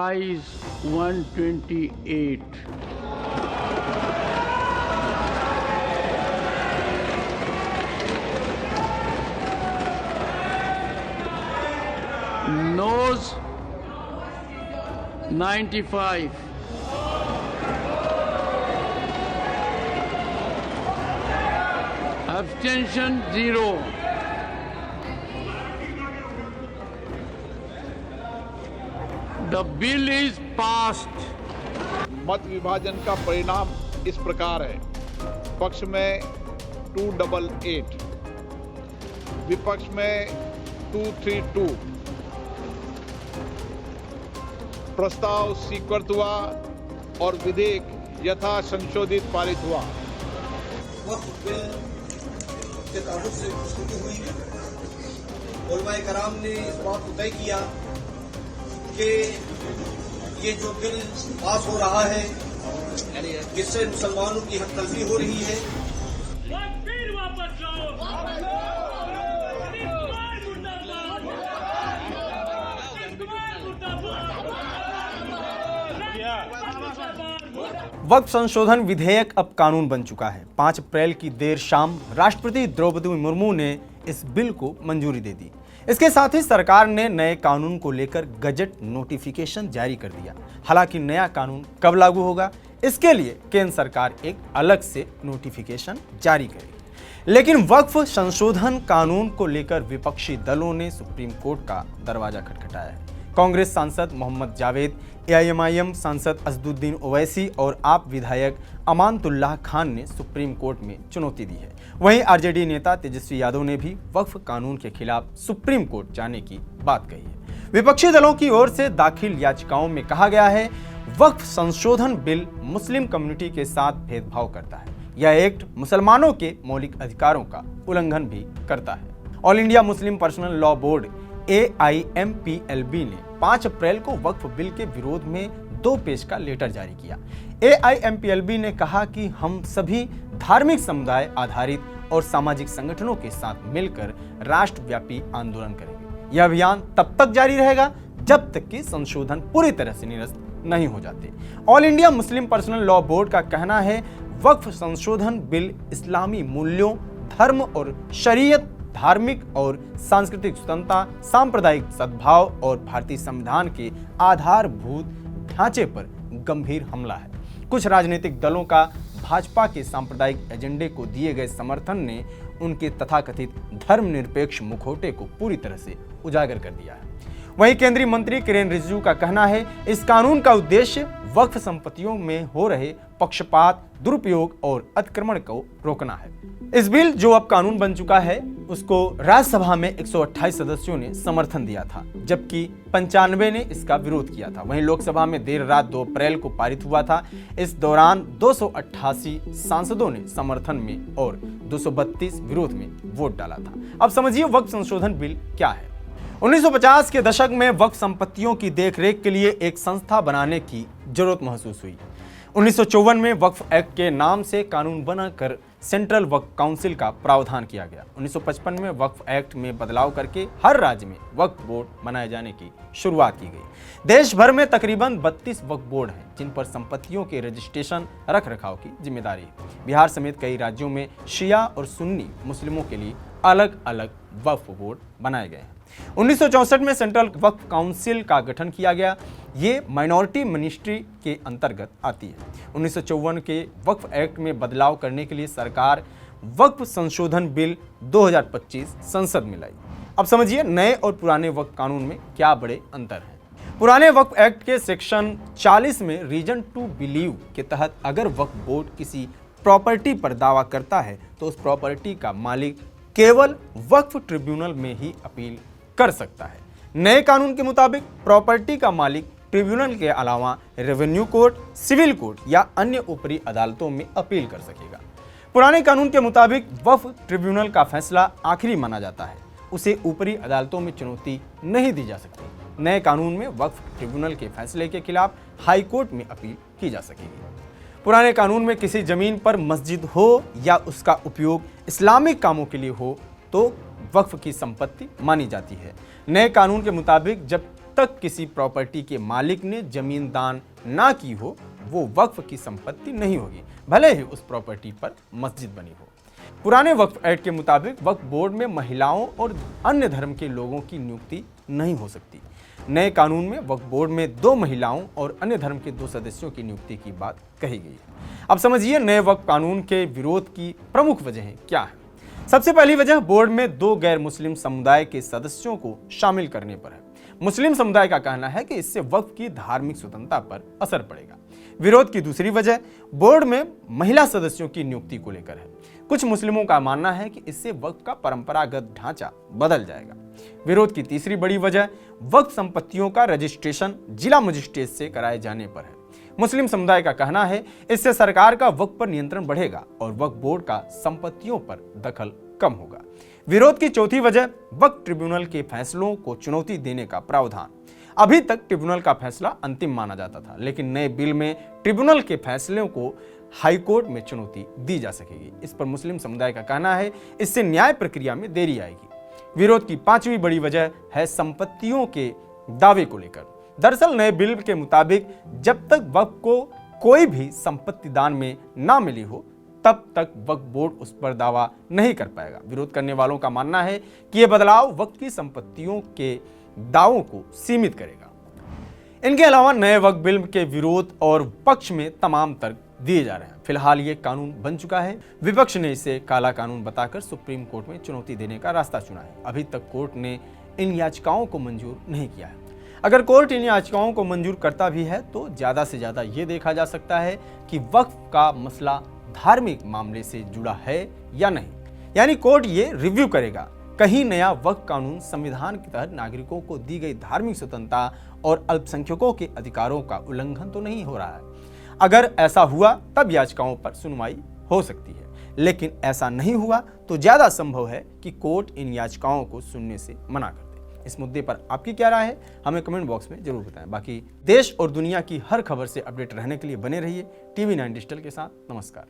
Ayes 128. Noes 95. Abstention 0. The bill is passed. मत विभाजन का परिणाम इस प्रकार है। पक्ष में 288, विपक्ष में 232। प्रस्ताव स्वीकृत हुआ और विधेयक यथा संशोधित पारित हुआ। वक्फ बिल के ताल्लुक से प्रस्तुति हुई। उलमाए कराम ने इस बात को तय किया कि ये जो बिल पास हो रहा है इससे मुसलमानों की हक तलफी हो रही है। फिर वापस जाओ। वक्फ संशोधन विधेयक अब कानून बन चुका है। 5 अप्रैल की देर शाम राष्ट्रपति द्रौपदी मुर्मू ने इस बिल को मंजूरी दे दी। इसके साथ ही सरकार ने नए कानून को लेकर गजट नोटिफिकेशन जारी कर दिया। हालांकि नया कानून कब लागू होगा, इसके लिए केंद्र सरकार एक अलग से नोटिफिकेशन जारी करेगी। लेकिन वक्फ संशोधन कानून को लेकर विपक्षी दलों ने सुप्रीम कोर्ट का दरवाजा खटखटाया है। कांग्रेस सांसद मोहम्मद जावेद, एआईएमआईएम सांसद असदुद्दीन ओवैसी और आप विधायक अमानतुल्लाह खान ने सुप्रीम कोर्ट में चुनौती दी है। वहीं आरजेडी नेता तेजस्वी यादव ने भी वक्फ कानून के खिलाफ सुप्रीम कोर्ट जाने की बात कही है। विपक्षी दलों की ओर से दाखिल याचिकाओं में कहा गया है वक्फ संशोधन बिल मुस्लिम कम्युनिटी के साथ भेदभाव करता है। यह एक्ट मुसलमानों के मौलिक अधिकारों का उल्लंघन भी करता है। All India Muslim personal law board AIMPLB ने 5 अप्रैल को वक्फ बिल के विरोध में 2 पेज का लेटर जारी किया। AIMPLB ने कहा कि हम सभी धार्मिक समुदाय आधारित और सामाजिक संगठनों के साथ मिलकर राष्ट्रव्यापी आंदोलन करेंगे। यह अभियान तब तक जारी रहेगा जब तक कि संशोधन पूरी तरह से निरस्त नहीं हो जाते। All India Muslim personal law board का कहना है वक्फ संशोधन बिल इस्लामी मूल्यों, धर्म और शरीयत, धार्मिक और सांस्कृतिक स्वतंत्रता, सांप्रदायिक सद्भाव और भारतीय संविधान के आधारभूत ढांचे पर गंभीर हमला है। कुछ राजनीतिक दलों का भाजपा के सांप्रदायिक एजेंडे को दिए गए समर्थन ने उनके तथाकथित धर्मनिरपेक्ष मुखौटे को पूरी तरह से उजागर कर दिया है। वहीं केंद्रीय मंत्री किरेन रिजिजू का कहना है इस कानून का उद्देश्य वक्फ संपत्तियों में हो रहे पक्षपात, दुरुपयोग और अतिक्रमण को रोकना है। इस बिल जो अब कानून बन चुका है उसको राज्यसभा में 128 सदस्यों ने समर्थन दिया था, जबकि 95 ने इसका विरोध किया था। वहीं लोकसभा में देर रात 2 अप्रैल को पारित हुआ था। इस दौरान 288 सांसदों ने समर्थन में और 232 विरोध में वोट डाला था। अब समझिए वक्फ संशोधन बिल क्या है। 1950 के दशक में वक्फ संपत्तियों की देखरेख के लिए एक संस्था बनाने की जरूरत महसूस हुई। 1954 में वक्फ एक्ट के नाम से कानून बनाकर सेंट्रल वक्फ काउंसिल का प्रावधान किया गया। 1955 में वक्फ एक्ट में बदलाव करके हर राज्य में वक्फ बोर्ड बनाए जाने की शुरुआत की गई। देश भर में तकरीबन 32 वक्फ बोर्ड हैं जिन पर संपत्तियों के रजिस्ट्रेशन, रख रखाव की जिम्मेदारी है। बिहार समेत कई राज्यों में शिया और सुन्नी मुस्लिमों के लिए अलग अलग वक्फ बोर्ड बनाए गए हैं। 1964 में सेंट्रल वक्फ काउंसिल का गठन किया गया। ये माइनॉरिटी मिनिस्ट्री के अंतर्गत आती है। 1954 के वक्फ एक्ट में बदलाव करने के लिए सरकार वक्फ संशोधन बिल 2025 संसद में लाई। अब समझिए नए और पुराने वक्फ कानून में क्या बड़े अंतर हैं। पुराने वक्फ एक्ट के सेक्शन 40 में रीजन टू बिलीव के तहत अगर वक्फ बोर्ड किसी प्रॉपर्टी पर दावा करता है तो उस प्रॉपर्टी का मालिक केवल वक्फ ट्रिब्यूनल में ही अपील कर सकता है। नए कानून के मुताबिक प्रॉपर्टी का मालिक ट्रिब्यूनल के अलावा रेवेन्यू कोर्ट, सिविल कोर्ट या अन्य ऊपरी अदालतों में अपील कर सकेगा। पुराने कानून के मुताबिक वक्फ ट्रिब्यूनल का फैसला आखिरी माना जाता है, उसे ऊपरी अदालतों में चुनौती नहीं दी जा सकती। नए कानून में वक्फ ट्रिब्यूनल के फैसले के खिलाफ हाई कोर्ट में अपील की जा सकेगी। पुराने कानून में किसी जमीन पर मस्जिद हो या उसका उपयोग इस्लामिक कामों के लिए हो तो वक्फ की संपत्ति मानी जाती है। नए कानून के मुताबिक जब तक किसी प्रॉपर्टी के मालिक ने जमीन दान ना की हो वो वक्फ की संपत्ति नहीं होगी, भले ही उस प्रॉपर्टी पर मस्जिद बनी हो। पुराने वक्फ एक्ट के मुताबिक वक्फ बोर्ड में महिलाओं और अन्य धर्म के लोगों की नियुक्ति नहीं हो सकती। नए कानून में वक्फ बोर्ड में 2 महिलाओं और अन्य धर्म के 2 सदस्यों की नियुक्ति की बात कही गई है। अब समझिए नए वक्फ कानून के विरोध की प्रमुख वजहें क्या है। सबसे पहली वजह बोर्ड में 2 गैर मुस्लिम समुदाय के सदस्यों को शामिल करने पर है। मुस्लिम समुदाय का कहना है कि इससे वक्फ की धार्मिक स्वतंत्रता पर असर पड़ेगा। विरोध की दूसरी वजह बोर्ड में महिला सदस्यों की नियुक्ति को लेकर है। कुछ मुस्लिमों का मानना है कि इससे वक्फ का परंपरागत ढांचा बदल जाएगा। विरोध की तीसरी बड़ी वजह वक्फ संपत्तियों का रजिस्ट्रेशन जिला मजिस्ट्रेट से कराए जाने पर है। मुस्लिम समुदाय का कहना है इससे सरकार का वक्फ पर नियंत्रण बढ़ेगा और वक्फ बोर्ड का संपत्तियों पर दखल कम होगा। विरोध की चौथी वजह वक्फ ट्रिब्यूनल के फैसलों को चुनौती देने का प्रावधान। अभी तक ट्रिब्यूनल का फैसला अंतिम माना जाता था, लेकिन नए बिल में ट्रिब्यूनल के फैसलों को हाईकोर्ट में चुनौती दी जा सकेगी। इस पर मुस्लिम समुदाय का कहना है इससे न्याय प्रक्रिया में देरी आएगी। विरोध की पांचवी बड़ी वजह है संपत्तियों के दावे को लेकर। दरअसल नए बिल के मुताबिक जब तक वक्फ को कोई भी संपत्ति दान में ना मिली हो तब तक वक्फ बोर्ड उस पर दावा नहीं कर पाएगा। विरोध करने वालों का मानना है कि यह बदलाव वक्फ की संपत्तियों के दावों को सीमित करेगा। इनके अलावा नए वक्फ बिल के विरोध और पक्ष में तमाम तर्क दिए जा रहे हैं। फिलहाल ये कानून बन चुका है। विपक्ष ने इसे काला कानून बताकर सुप्रीम कोर्ट में चुनौती देने का रास्ता चुना है। अभी तक कोर्ट ने इन याचिकाओं को मंजूर नहीं किया है। अगर कोर्ट इन याचिकाओं को मंजूर करता भी है तो ज्यादा से ज्यादा ये देखा जा सकता है कि वक्फ का मसला धार्मिक मामले से जुड़ा है या नहीं, यानी कोर्ट ये रिव्यू करेगा कहीं नया वक्फ कानून संविधान के तहत नागरिकों को दी गई धार्मिक स्वतंत्रता और अल्पसंख्यकों के अधिकारों का उल्लंघन तो नहीं हो रहा है। अगर ऐसा हुआ तब याचिकाओं पर सुनवाई हो सकती है, लेकिन ऐसा नहीं हुआ तो ज्यादा संभव है कि कोर्ट इन याचिकाओं को सुनने से मना कर दे। इस मुद्दे पर आपकी क्या राय है हमें कमेंट बॉक्स में जरूर बताएं। बाकी देश और दुनिया की हर खबर से अपडेट रहने के लिए बने रहिए TV9 डिजिटल के साथ। नमस्कार।